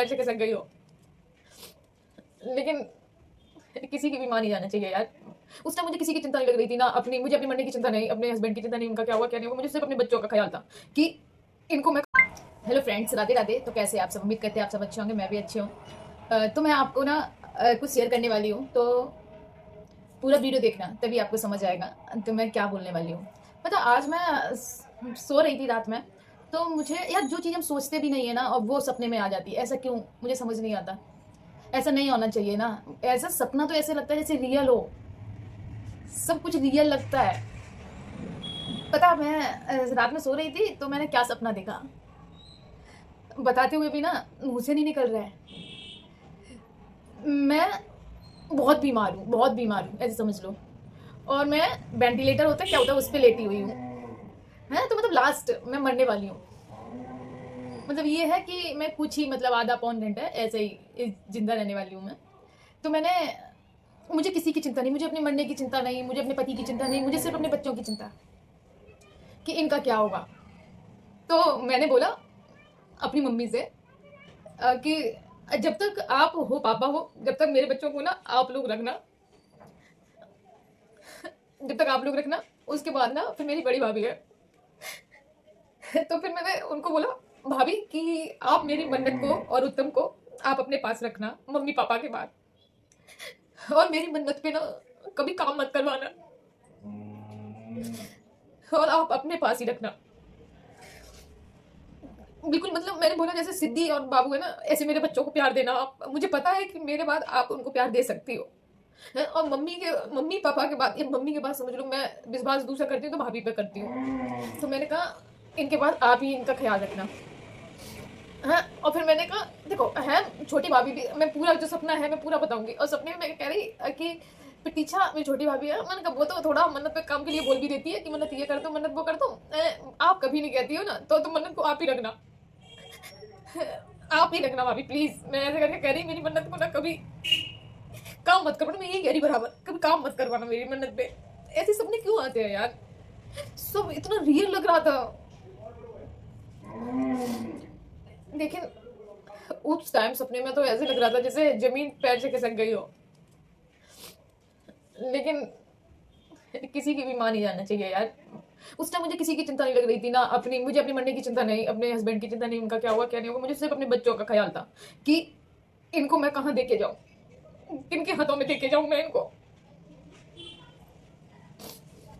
पैर से खिसक गई हो, लेकिन किसी की भी मां नहीं जाना चाहिए यार। उस टाइम मुझे किसी की चिंता नहीं लग रही थी ना, मुझे अपने मरने की चिंता नहीं, अपने हस्बैंड की चिंता नहीं, उनका क्या हुआ क्या नहीं हुआ, मुझे सिर्फ अपने बच्चों का ख्याल था कि इनको मैं। Hello friends, Radhe Radhe. तो कैसे आप सब? उम्मीद करते हैं आप सब अच्छे होंगे, मैं भी अच्छी हूँ। तो मैं आपको ना कुछ शेयर करने वाली हूँ, तो पूरा वीडियो देखना, तभी आपको समझ आएगा तो मैं क्या बोलने वाली हूँ। पता, आज मैं सो रही थी रात में, तो मुझे यार जो चीज़ हम सोचते भी नहीं है ना, और वो सपने में आ जाती है, ऐसा क्यों मुझे समझ नहीं आता। ऐसा नहीं होना चाहिए ना। ऐसा सपना तो ऐसे लगता है जैसे रियल हो, सब कुछ रियल लगता है। पता, मैं रात में सो रही थी तो मैंने क्या सपना देखा, बताते हुए भी ना मुंह से नहीं निकल रहा है। मैं बहुत बीमार हूँ, बहुत बीमार हूँ, ऐसे समझ लो। और मैं वेंटिलेटर होता है क्या होता है, उस पर लेटी हुई हूँ है, तो मतलब लास्ट मैं मरने वाली हूँ। मतलब ये है कि मैं कुछ ही मतलब आधा पौन घंटा ऐसे ही जिंदा रहने वाली हूँ मैं। तो मुझे किसी की चिंता नहीं, मुझे अपने मरने की चिंता नहीं, मुझे अपने पति की चिंता नहीं, मुझे सिर्फ अपने बच्चों की चिंता कि इनका क्या होगा। तो मैंने बोला अपनी मम्मी से कि जब तक आप हो, पापा हो, जब तक मेरे बच्चों को ना आप लोग रखना, जब तक आप लोग रखना, उसके बाद ना फिर मेरी बड़ी भाभी है। तो फिर मैंने उनको बोला, भाभी कि आप मेरी मन्नत को और उत्तम को आप अपने पास रखना, मम्मी पापा के बाद, और मेरी मन्नत पे ना कभी काम मत करवाना, और आप अपने पास ही रखना। बिल्कुल, मतलब मैंने बोला जैसे सिद्धि और बाबू है ना, ऐसे मेरे बच्चों को प्यार देना आप। मुझे पता है कि मेरे बाद आप उनको प्यार दे सकती हो है, और मम्मी पापा के बाद, या मम्मी के बाद समझ लो, मैं विश्वास दूसरा करती हूँ तो भाभी पे करती हूँ। तो मैंने कहा इनके बाद आप ही इनका ख्याल रखना है। और फिर मैंने कहा देखो है छोटी भाभी भी, मैं पूरा जो सपना है मैं पूरा बताऊंगी। और सपने में मैं कह रही कि प्रतीक्षा मेरी छोटी भाभी है, मैंने कहा वो तो थोड़ा मन्नत पे काम के लिए बोल भी देती है कि मन्नत ये कर दो, मन्नत वो कर दो। आप कभी नहीं कहती हो ना, तो मन्नत को आप ही रखना, आप ही रखना भाभी प्लीज। मैं ऐसे करके कह रही, मेरी मन्नत को ना कभी काम मत करवाना, मैं यही कह रही बराबर, कभी काम मत करवाना मेरी मन्नत पे। ऐसे सपने क्यों आते हैं यार, सब इतना रियल लग रहा था। लेकिन उस टाइम सपने में तो ऐसे लग रहा था जैसे जमीन पैर से खिसक गई हो, लेकिन किसी की भी मां नहीं जानना चाहिए यार। उस टाइम मुझे किसी की चिंता नहीं लग रही थी ना, मुझे अपने मरने की चिंता नहीं, अपने हस्बैंड की चिंता नहीं, उनका क्या हुआ क्या नहीं हुआ, मुझे सिर्फ अपने बच्चों का ख्याल था कि इनको मैं कहाँ देके जाऊं, किनके हाथों में देके जाऊं मैं इनको।